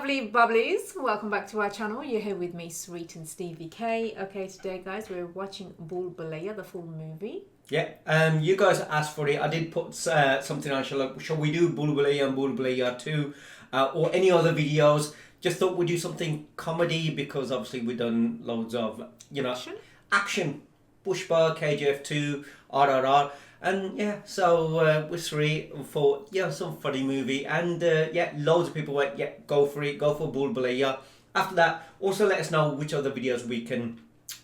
lovely bubblies, welcome back to our channel. You're here with me, Sweet and Stevie K. Okay, today guys, we're watching Bhool Bhulaiyaa, the full movie. Yeah, you guys asked for it. I did put something on. Shall we do Bhool Bhulaiyaa and Bhool Bhulaiyaa 2 or any other videos? Just thought we'd do something comedy because obviously we've done loads of, action. Pushpa, KGF 2, RRR. And yeah, so with three for some funny movie, and loads of people went go for it, go for Bhool Bhulaiyaa. After that, also let us know which other videos we can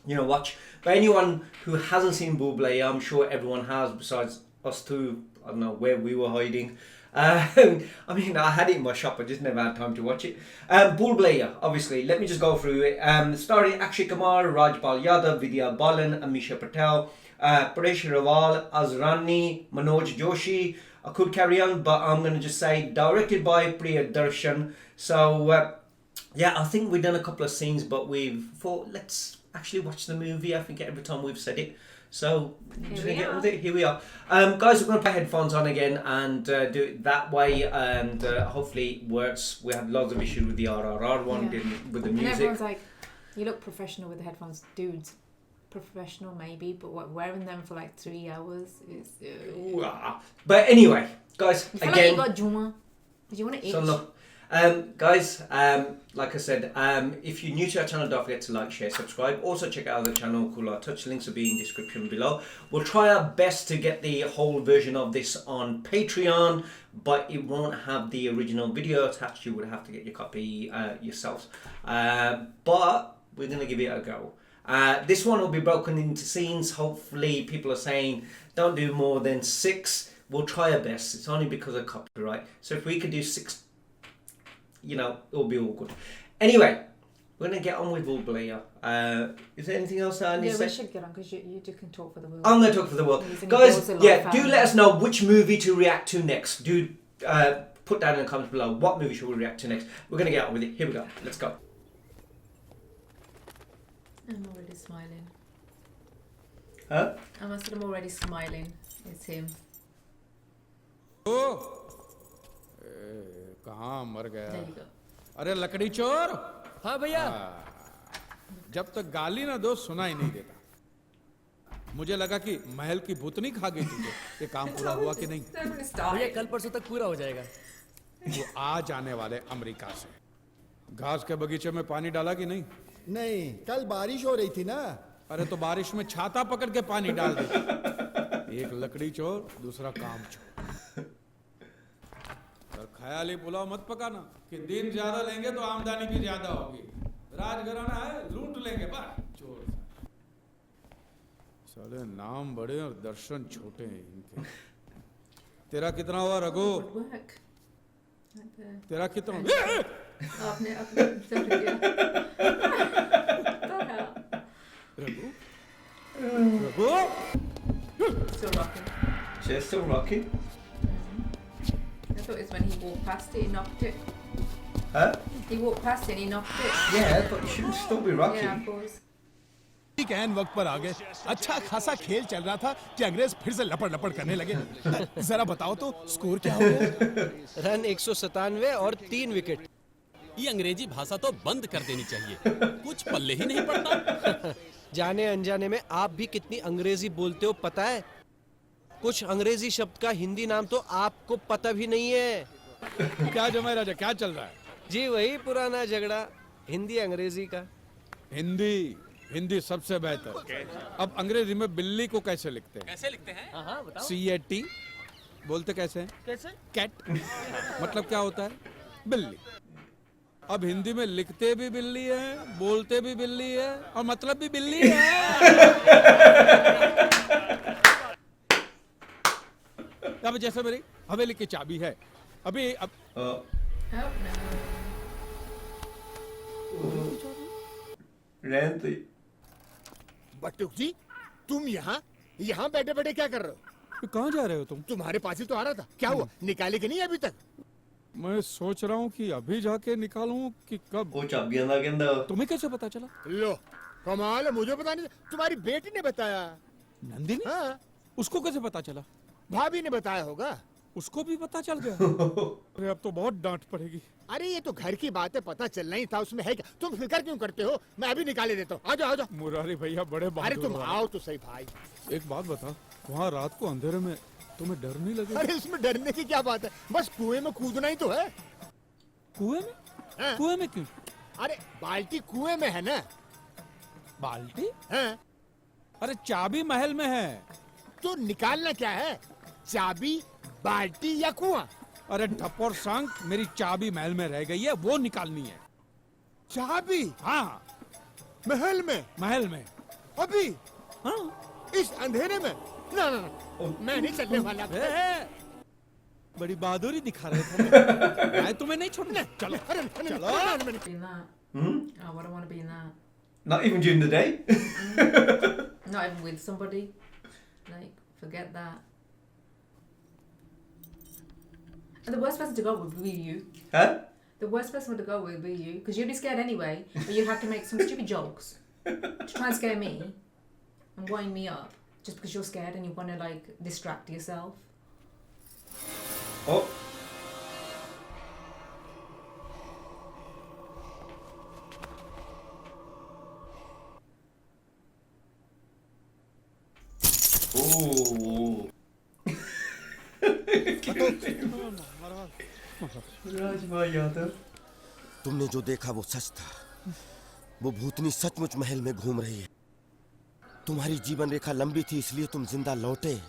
watch. But anyone who hasn't seen Bhool Bhulaiyaa, I'm sure everyone has besides us two. I don't know where we were hiding. I mean, I had it in my shop, I just never had time to watch it. Bhool Bhulaiyaa, obviously, let me just go through it. Starring Akshay Kumar, Rajpal Yadav, Vidya Balan, Amisha Patel, Paresh Rawal, Azrani, Manoj Joshi. I could carry on, but I'm going to just say directed by Priyadarshan. So, I think we've done a couple of scenes, but we've thought, let's actually watch the movie. I think every time we've said it. So, here we are. Guys, we're going to put headphones on again and do it that way, and hopefully it works. We had lots of issues with the RRR one, with the music. And everyone's like, you look professional with the headphones. Dudes, professional maybe, but wearing them for like 3 hours is... But anyway, guys, I feel again... like you got Juma. Did you want to itch? So look, guys, like I said, if you're new to our channel, don't forget to like, share, subscribe. Also check out the channel, Kula Touch. Links will be in the description below. We'll try our best to get the whole version of this on Patreon, but it won't have the original video attached. You would have to get your copy yourselves. But we're going to give it a go. This one will be broken into scenes. Hopefully people are saying don't do more than 6. We'll try our best. It's only because of copyright. So if we could do 6, it'll be all good. Anyway, we're going to get on with Bhool Bhulaiyaa. Is there anything else I need to say? We should get on because you two can talk for the world. I'm going to talk for the world. Guys, do let us know which movie to react to next. Do put down in the comments below what movie should we react to next. We're going to get on with it. Here we go. Let's go. I'm already smiling. Huh? I'm already smiling. It's him. कहाँ मर गया? There you go. अरे लकड़ी चोर! हाँ भैया। जब तक गाली ना दो सुना ही नहीं देता। मुझे लगा कि महल की भूतनी खा गई तुझे। ये काम पूरा हुआ कि नहीं? भैया कल परसों तक पूरा हो जाएगा। वो आज आने वाले अमेरिका से। घास के बगीचे में पानी डाला कि नहीं? नहीं, कल बारिश हो रही थी ना। अरे तो बारिश में छाता पकड़ के पानी डाल दे। एक लकड़ी चोर, दूसरा काम चोर। और ख्याली पुलाव मत पकाना कि दिन ज्यादा लेंगे तो आमदनी भी ज्यादा होगी। राजघराना है, लूट लेंगे बस चोर। साले नाम बड़े और दर्शन छोटे हैं इनके। तेरा कितना हुआ रघु? तेरा कितना? आपने Raghu? Raghu? Still rocking. She's still rocking. I thought it was when he walked past it, he knocked it. Huh? He walked past it and he knocked it. Yeah, but you shouldn't still be rocking. Yeah, of course. ठीक है, वक्त पर आ गए। अच्छा खासा खेल चल रहा था कि अंग्रेज फिर से लपड़ लपड़ करने लगे। जरा बताओ तो स्कोर क्या हो गया? रन 197 और 3 विकेट। ये अंग्रेजी भाषा तो बंद कर देनी चाहिए। कुछ पल्ले ही नहीं पड़ता। जाने अनजाने में आप भी कितनी अंग्रेजी बोलते हो पता है? कुछ अंग्रेजी शब्द का हिंदी नाम तो आपको पता भी नहीं है। क्या जमाई राजा, क्या चल रहा है? जी वही पुराना झगड़ा हिंदी अंग्रेजी का। हिंदी सबसे बेहतर। अब अंग्रेजी में बिल्ली को कैसे लिखते हैं? कैसे लिखते हैं? हाँ बताओ। CAT बोलते कैसे हैं? कैसे? कैट मतलब क्या होता है? बिल्ली। अब हिंदी में लिखते भी बिल्ली है, बोलते भी बिल्ली है और मतलब भी बिल्ली है। अब जैसे मेरी हवेली की चाबी है, अभी अब बटुक जी, तुम यहाँ बैठे बैठे क्या कर रहे हो? कहाँ जा रहे हो तुम? तुम्हारे पास ही तो आ रहा था। क्या हुआ? निकाले कि नहीं अभी तक? मैं सोच रहा हूँ कि अभी जाके निकालूं कि कब। वो चाबियां ना कहंदा। तुम्हें कैसे पता चला? लो कमाल है, मुझे पता नहीं, तुम्हारी बेटी ने बताया। नंदिनी? हाँ, उसको कैसे पता चला? भाभी ने बताया होगा। उसको भी पता चल गया। अरे अब तो बहुत डांट पड़ेगी। अरे ये तो घर की बात है, पता चलना ही था, उसमें है क्या? तुम फिक्र क्यों करते हो? मैं अभी निकाले देता हूँ। आ जाओ आ जाओ। मुरारी भैया बड़े अरे बहादुर तुम वाले। आओ तो सही भाई। एक बात बता, वहाँ रात को अंधेरे में तुम्हें डर नहीं लगेगा? अरे इसमें डरने की क्या बात है, बस कुएं में कूदना ही तो है। कुएं में? हाँ। कुएं में क्यों? अरे बाल्टी कुएं में है ना। बाल्टी? हाँ? अरे चाबी महल में है। तो निकालना क्या है, चाबी, बाल्टी या कुआं? अरे ठपोर सांग, मेरी चाबी महल में रह गई है, वो निकालनी है। चाबी हाँ, महल में? महल में। अभी हाँ। इस अंधेरे में? ना ना ना, मैं नहीं चलने वाला। बड़ी बहादुरी दिखा रहे थे। मैं तुम्हें नहीं छोड़ना। चलो अरे चलो। Be in that. Hmm? Oh, I don't want to be in that. Not even during the day. Not even with somebody. Like, forget that. And the worst person to go with would be you. Huh? The worst person to go with would be you, because you'd be scared anyway, but you'd have to make some stupid jokes to try and scare me and wind me up, just because you're scared and you want to like distract yourself. Oh. Oh. Rajbhai Yadav. तुमने जो देखा वो सच था। वो भूतनी सचमुच महल में घूम रही है। तुम्हारी जीवन रेखा लंबी थी इसलिए तुम जिंदा लौटे,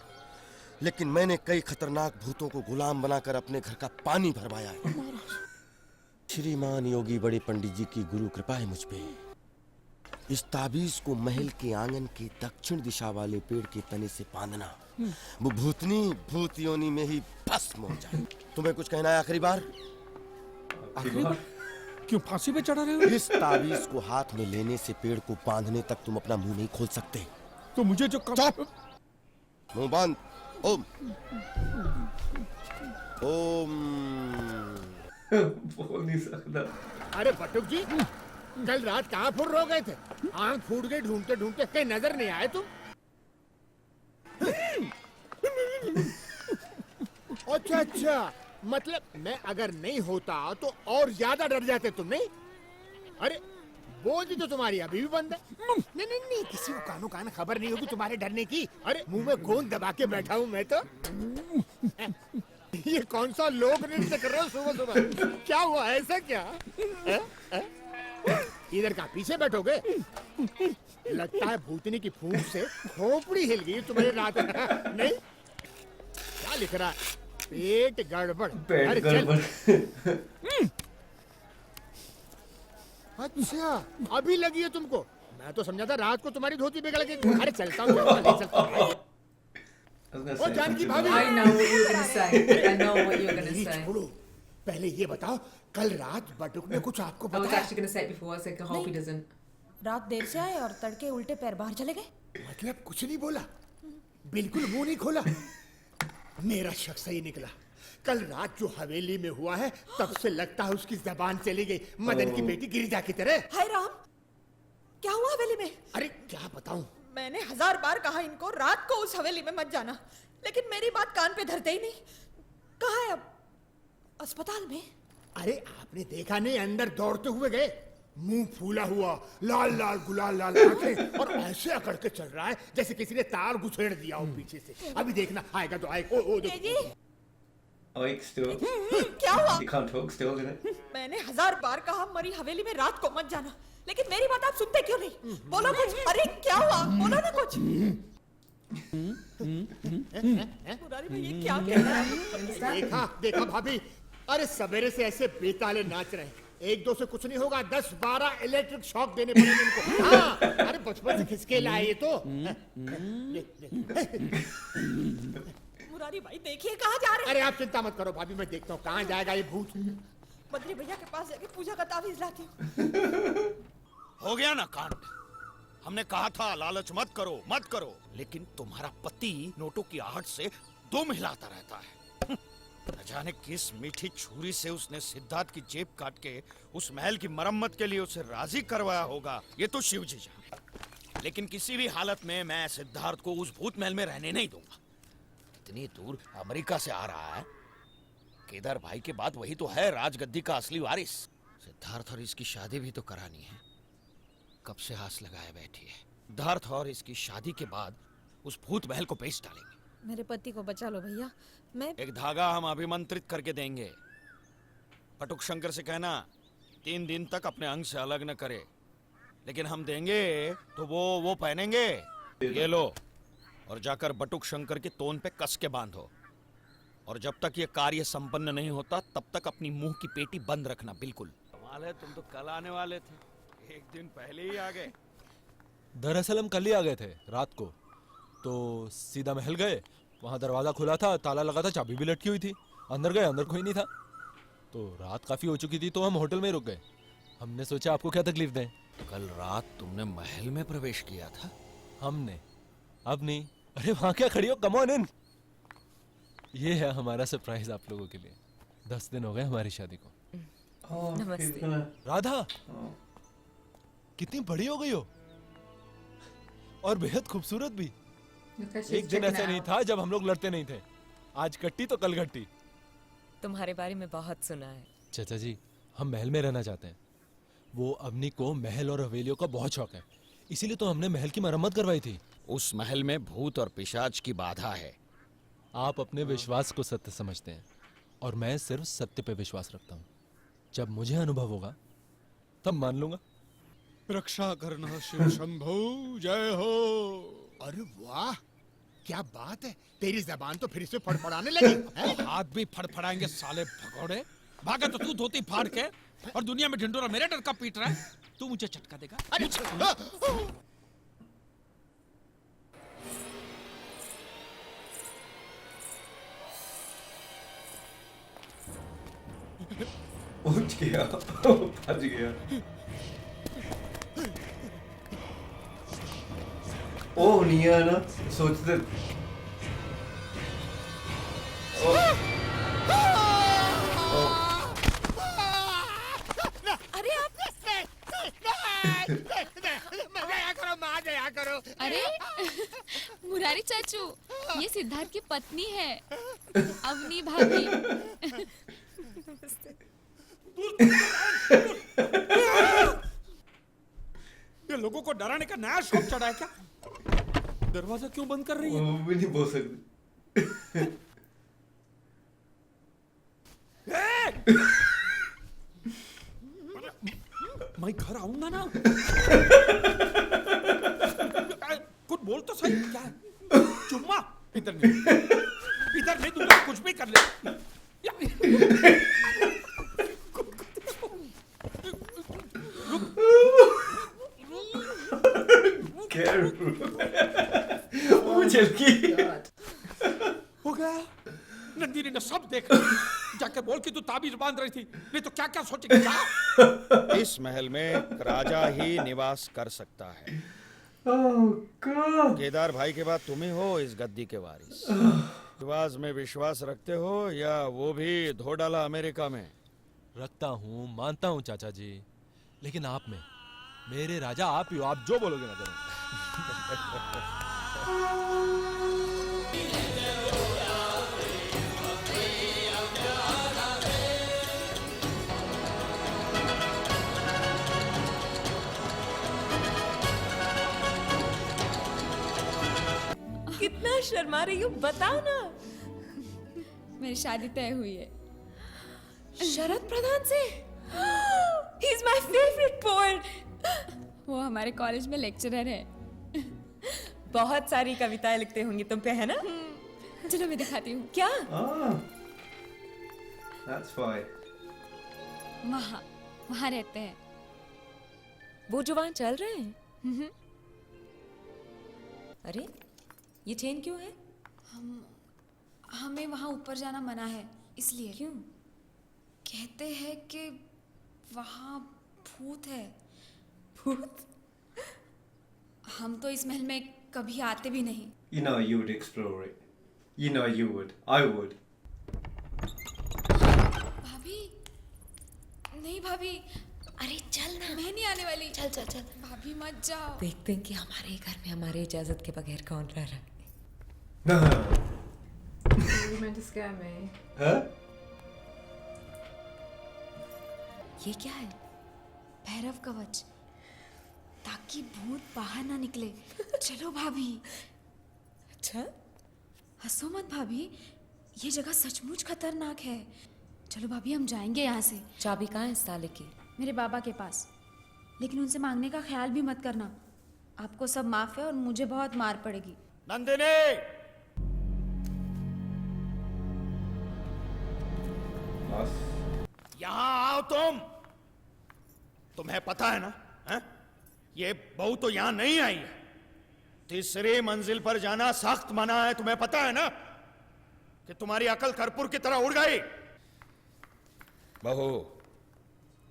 लेकिन मैंने कई खतरनाक भूतों को गुलाम बनाकर अपने घर का पानी भरवाया है। श्रीमान योगी बड़े पंडित जी की गुरु कृपा है मुझ पे। इस ताबीज को महल के आंगन के दक्षिण दिशा वाले पेड़ के तने से बांधना, वो भूतनी भूत योनि में ही भस्म हो जाए। तुम्हें कुछ कहना है आखिरी बार? आखिरी बार? क्यों फांसी पे चढ़ा रहे हो? इस ताबीज को हाथ में लेने से पेड़ को बांधने तक तुम अपना मुंह नहीं खोल सकते। तो मुझे जो मुंह बांध। ओम ओम। बोल नहीं सकता। अरे बटुक जी, कल रात कहाँ फुर हो गए थे? आंख फूट गई ढूंढते ढूंढते, कहीं नजर नहीं आए तुम? अच्छा अच्छा, मतलब मैं अगर नहीं होता तो और ज्यादा डर जाते तुम, नहीं? अरे बोझ तो तुम्हारी अभी भी बंद है। नहीं नहीं नहीं, किसी को कानो कान खबर नहीं होगी तुम्हारे डरने की। अरे मुंह में गोंद दबा के बैठा हूँ मैं तो। ये कौन सा लोक नृत्य कर रहे हो सुबह सुबह? क्या हुआ, ऐसा क्या? इधर का पीछे बैठोगे? लगता है भूतनी की फूंक से खोपड़ी हिल गई तुम्हारी रात। नहीं, क्या लिख रहा है? पेट गड़बड़। पेट अरे गड़बड़। अच्छा, अभी लगी है तुमको? मैं तो समझा था रात को तुम्हारी धोती बिगड़ गई। अरे चलता हूँ। ओ जानकी भाभी, I know what you're gonna say. I know what you're gonna मेरी say. छोड़ो, पहले ये बताओ, कल रात बटुक ने कुछ आपको I was बताया? actually gonna say it before. I said, I hope he doesn't. रात देर से आए और तड़के उल्टे पैर बाहर चले गए। मतलब कुछ नहीं बोला, बिल्कुल मुंह नहीं खोला। मेरा शक सही निकला। कल रात जो हवेली में हुआ है, तब से लगता है उसकी जबान चली गई, मदन की बेटी गिरिजा की तरह। हाय राम, क्या हुआ हवेली में? अरे क्या बताऊं? मैंने 1000 बार कहा इनको रात को उस हवेली में मत जाना, लेकिन मेरी बात कान पे धरते ही नहीं। कहाँ है अब? अस्पताल में? अरे आपने देखा नहीं, अंदर दौड़ते हुए गए, मुंह फूला हुआ, लाल लाल गुलाल लाल आंखें, और ऐसे अकड़ के चल रहा है जैसे किसी ने तार घुसेड़ दिया हो पीछे से। अभी देखना, आएगा तो आएगा। ओ जी, Ike still. क्या हुआ? You can't talk still, isn't it? मैंने 1000 बार कहा मरी हवेली में रात को मत जाना, लेकिन मेरी बात आप सुनते क्यों नहीं? बोलो कुछ। अरे क्या हुआ, बोलो ना कुछ। मुरारी भाई ये क्या कह रहा है? देखा देखा भाभी, अरे सवेरे से ऐसे बेताले नाच रहे हैं। एक दो से कुछ नहीं होगा, 10-12 इलेक्ट्रिक शॉक देने पड़ेंगे इनको। हाँ, अरे बचपन से खिसके लाए ये तो। मुरारी भाई देखिए कहाँ जा रहे हैं। अरे आप चिंता मत करो भाभी, मैं देखता हूँ कहाँ जाएगा ये भूत। बद्री भैया के पास जाके पूजा का तावीज लाती हूँ। हो गया ना कांड। हमने कहा था लालच मत करो मत करो, लेकिन तुम्हारा पति नोटों की आहट से दुम हिलाता रहता है। न जाने किस मीठी छुरी से उसने सिद्धार्थ की जेब काट के उस महल की मरम्मत के लिए उसे राजी करवाया होगा, ये तो शिव जी जाने। लेकिन किसी भी हालत में मैं सिद्धार्थ को उस भूत महल में रहने नहीं दूंगा। इतनी दूर अमेरिका से आ रहा है, केदार भाई के बाद वही तो है राजगद्दी का असली वारिस। सिद्धार्थ और इसकी शादी भी तो करानी है। कब से आस लगाए बैठी है। सिद्धार्थ और इसकी शादी के बाद उस भूत महल को बेच डालेंगे। मेरे पति को बचा लो भैया। मैं एक धागा हम अभिमंत्रित करके देंगे। पटुक शंकर से कहना 3 दिन तक अपने अंग से अलग न करे, लेकिन हम देंगे तो वो पहनेंगे। ये लो और जाकर बटुक शंकर के तोन पे कस के बांधो, और जब तक ये कार्य संपन्न नहीं होता तब तक अपनी मुंह की पेटी बंद रखना। बिल्कुल। कमाल है, तुम तो कल आने वाले थे, 1 दिन पहले ही आ गए। दरअसल हम कल ही आ गए थे रात को, तो सीधा महल गए। वहाँ दरवाजा खुला था, ताला लगा था, चाबी भी लटकी हुई थी। अंदर गए, अंदर कोई नहीं था। तो रात काफी हो चुकी थी, तो हम होटल में ही रुक गए। हमने सोचा आपको क्या तकलीफ दें। कल रात तुमने महल में प्रवेश किया था? हमने? अब नहीं। अरे वहाँ क्या खड़ी हो, कम ऑन इन। ये है हमारा सरप्राइज आप लोगों के लिए। 10 दिन हो गए हमारी शादी को। नमस्ते। राधा, कितनी बड़ी हो गई हो, और बेहद खूबसूरत भी। एक दिन ऐसा नहीं था जब हम लोग लड़ते नहीं थे। आज कट्टी तो कल घट्टी। तुम्हारे बारे में बहुत सुना है। चाचा जी, हम महल में रहना चाहते हैं। वो अवनी को महल और हवेलियों का बहुत शौक है, इसीलिए तो हमने महल की मरम्मत करवाई थी। उस महल में भूत और पिशाच की बाधा है। आप अपने विश्वास को सत्य समझते हैं, और मैं सिर्फ सत्य पे विश्वास रखता हूँ। जब मुझे अनुभव होगा तब मान लूंगा। रक्षा करना शिव शंभो, जय हो। अरे वाह, क्या बात है। तेरी जबान तो फिर से फड़फड़ाने लगी है? हाथ भी फड़फड़ाएंगे साले भगोड़े। भागा तो तू धोती फाड़ के, और दुनिया में ढिंडोरा मेरे डर का पीट रहा है। तू मुझे झटका देगा? अरे उठ गया, फंस गया। ओ नहीं है ना, सोचते अरे आप दया करो माँ, दया करो। अरे मुरारी चाचू, ये सिद्धार्थ की पत्नी है, अवनी भाभी। ये लोगों को डराने का नया शौक चढ़ा है क्या? दरवाजा क्यों बंद कर रही है? वो भी नहीं बोल सकते। मैं घर आऊंगा ना, कुछ बोल तो सही। क्या है? चुम्मा? इधर नहीं दूंगा, कुछ भी कर ले। वो चलकी हो गया। नंदिनी ने सब देखा। जाकर बोल कि तू ताबीज बांध रही थी, नहीं तो क्या क्या सोचेगी। क्या? इस महल में एक राजा ही निवास कर सकता है। केदार भाई के बाद तुम ही हो इस गद्दी के वारिस। विश्वास में विश्वास रखते हो, या वो भी धो डाला अमेरिका में? रखता हूँ, मानता हूँ चाचा जी, लेकिन आप में, मेरे राजा आप ही हो। आप जो बोलोगे ना करूँ। कितना शर्मा रही हो, बताओ ना। मेरी शादी तय हुई है शरद प्रधान से। He is my favorite poet. वो हमारे कॉलेज में लेक्चरर है। बहुत सारी कविताएं लिखते होंगे तुम पे, है ना? चलो मैं दिखाती हूँ। क्या? That's why. वहाँ रहते हैं वो जो वहाँ चल रहे हैं। अरे ये चेन क्यों है? हमें वहाँ ऊपर जाना मना है, इसलिए। क्यों? कहते हैं कि वहाँ भूत है। भूत? हम तो इस महल में कभी आते भी नहीं। You know you would explore it. You know you would. I would. भाभी, नहीं भाभी, अरे चल ना। मैं नहीं आने वाली। चल चल चल। भाभी मत जाओ। देखते हैं कि हमारे घर में हमारे इजाजत के बगैर कौन रह रहा है। No. You meant to scare me. Huh? ये क्या है? भैरव कवच, ताकि भूत बाहर ना निकले। चलो भाभी। अच्छा, हंसो मत भाभी, ये जगह सचमुच खतरनाक है। चलो भाभी, हम जाएंगे यहाँ से। चाबी कहाँ है इस ताले की? मेरे बाबा के पास, लेकिन उनसे मांगने का ख्याल भी मत करना। आपको सब माफ है और मुझे बहुत मार पड़ेगी। नंदिनी, यहाँ आओ तुम। तुम्हें पता है ना, है? ये बहू तो यहाँ नहीं आई है। तीसरी मंजिल पर जाना सख्त मना है, तुम्हें पता है ना? कि तुम्हारी अकल कर्पूर की तरह उड़ गई। बहू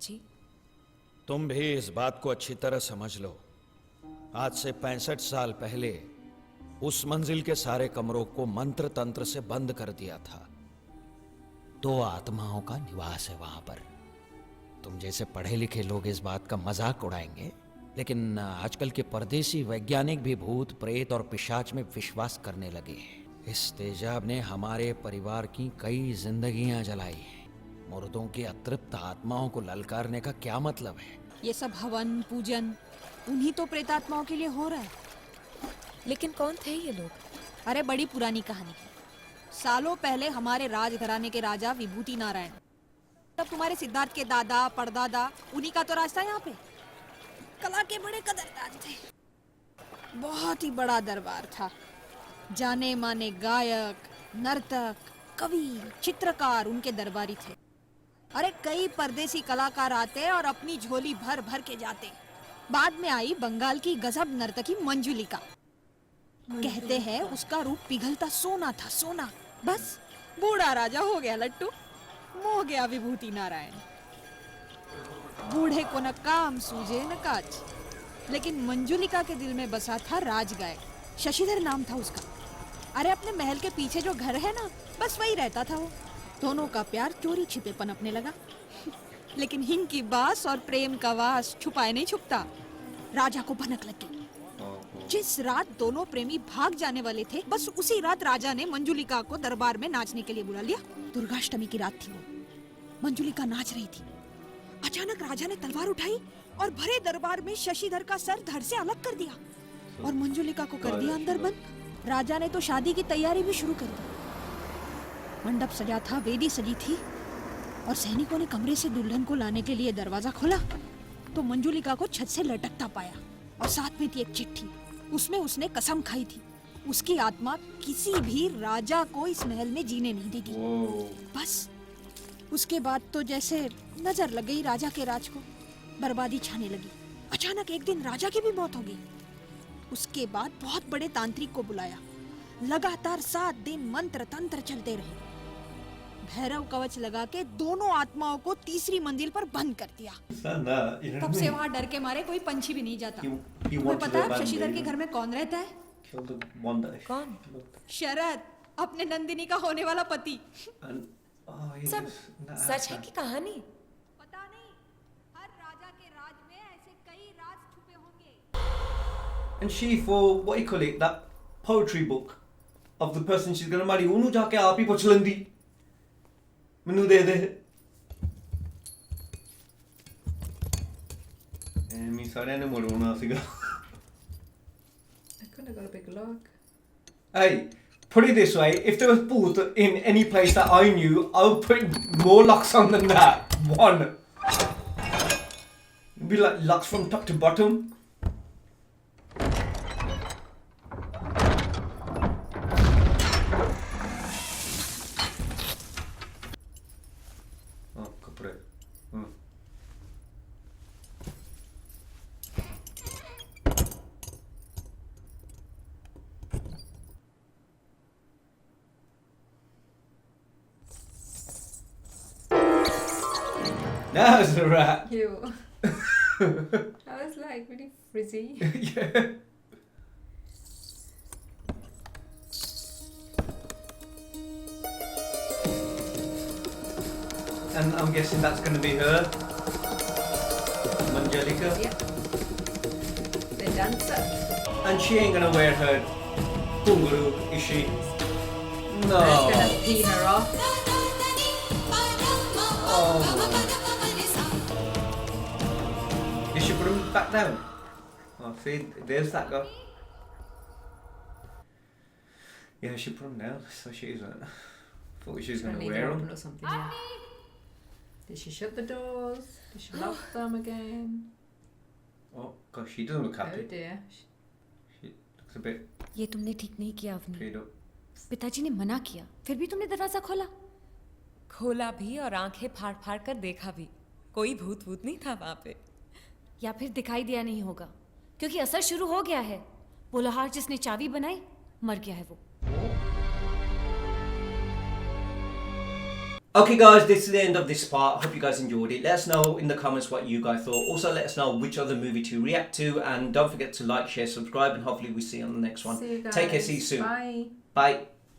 जी, तुम भी इस बात को अच्छी तरह समझ लो। आज से 65 साल पहले उस मंजिल के सारे कमरों को मंत्र तंत्र से बंद कर दिया था। 2 आत्माओं का निवास है वहां पर। तुम जैसे पढ़े लिखे लोग इस बात का मजाक उड़ाएंगे, लेकिन आजकल के परदेसी वैज्ञानिक भी भूत प्रेत और पिशाच में विश्वास करने लगे हैं। इस तेजाब ने हमारे परिवार की कई जिंदगियां जलाई हैं। मुर्दों की अतृप्त आत्माओं को ललकारने का क्या मतलब है? ये सब हवन पूजन उन्हीं तो प्रेतात्माओं के लिए हो रहा है। लेकिन कौन थे ये लोग? अरे बड़ी पुरानी कहानी है। सालों पहले हमारे राजघराने के राजा विभूति नारायण, तब तुम्हारे सिद्धार्थ के दादा परदादा, उन्हीं का तो राज था यहाँ पे। कला के बड़े कदरदान थे, बहुत ही बड़ा दरबार था। जाने माने गायक, नर्तक, कवि, चित्रकार उनके दरबारी थे। अरे कई परदेसी कलाकार आते और अपनी झोली भर भर के जाते। बाद में आई बंगाल की गजब नर्तकी मंजुलिका। कहते हैं उसका रूप पिघलता सोना था, सोना। बस बूढ़ा राजा हो गया लट्टू, मोह गया विभूति नारायण। बूढ़े को न काम सूझे न काज। लेकिन मंजुलिका के दिल में बसा था राजगायक, शशिधर नाम था उसका। अरे अपने महल के पीछे जो घर है ना, बस वही रहता था वो। दोनों का प्यार चोरी छिपे पनपने लगा। लेकिन हिंग की बास और प्रेम का वास छुपाए नहीं छुपता। राजा को भनक लग गई। जिस रात दोनों प्रेमी भाग जाने वाले थे, बस उसी रात राजा ने मंजुलिका को दरबार में नाचने के लिए बुला लिया। दुर्गाष्टमी की रात थी वो। मंजुलिका नाच रही थी। अचानक राजा ने तलवार उठाई और भरे दरबार में शशिधर का सर धड़ से अलग कर दिया और मंजुलिका को कर दिया अंदर बंद। राजा ने तो शादी की तैयारी भी शुरू कर दी। मंडप सजा था, वेदी सजी थी और सैनिकों ने कमरे से दुल्हन को लाने के लिए दरवाजा खोला तो मंजुलिका को छत से लटकता पाया और साथ में थी एक चिट्ठी। उसमें उसने कसम खाई थी उसकी आत्मा किसी भी राजा को इस महल में जीने नहीं देगी। बस उसके बाद तो जैसे नजर लग गई राजा के राज को, बर्बादी छाने लगी। अचानक एक दिन राजा की भी मौत हो गई। उसके बाद बहुत बड़े तांत्रिक को बुलाया। लगातार 7 दिन मंत्र तंत्र चलते रहे। भैरव कवच लगा के दोनों आत्माओं को तीसरी मंजिल पर बंद कर दिया। तब से वहाँ डर के मारे कोई पंछी भी नहीं जाता। तुम्हें पता है शशिधर के घर में कौन रहता है? कौन? शरद, अपने नंदिनी का होने वाला पति। सब सच है कि कहानी? पता नहीं, हर राजा के राज में ऐसे कई राज छुपे होंगे। And she, for what you call it, that poetry book of the person she's going to marry, ਉਹਨੂੰ ਜਾ ਕੇ ਆਪ ਹੀ ਪੁੱਛ ਲੈਂਦੀ, ਮੈਨੂੰ ਦੇ ਦੇ। ਐਵੇਂ ਸਾਰਿਆਂ ਨੇ ਮਰਵਾਉਣਾ ਸੀਗਾ। I could have got a big lock. Hey, put it this way, if there was booth in any place that I knew, I would put more locks on than that. One. It'd be like locks from top to bottom. Oh, kapre. That was a rat. Ew. I was like really frizzy. Yeah. And I'm guessing that's going to be her, Manjalika. Yep. The dancer. And she ain't going to wear her kunguru, is she? No. That's gonna pee her off. Oh. back down. Oh, see, there's that guy. Yeah, she put them down, so she isn't. Thought she was going to Leave it wear open them. or something. Yeah. Did she shut the doors? Did she lock them again? Oh, gosh, she doesn't look Oh happy. dear. She looks a bit ये तुमने ठीक नहीं किया Avani. peed up. पिताजी ने मना किया, फिर भी तुमने दरवाजा खोला। खोला भी और आंखें फाड़ फाड़ कर देखा भी। कोई भूत भूत नहीं था वहां पे। या फिर दिखाई दिया नहीं होगा, क्योंकि असर शुरू हो गया है। वो लोहार जिसने चाबी बनाई मर गया है वो। Okay guys, this is the end of this part. Hope you guys enjoyed it. Let us know in the comments what you guys thought. Also let us know which other movie to react to, and don't forget to like, share, subscribe, and hopefully we see you on the next one. See you guys. Take care, see you soon. Bye. Bye.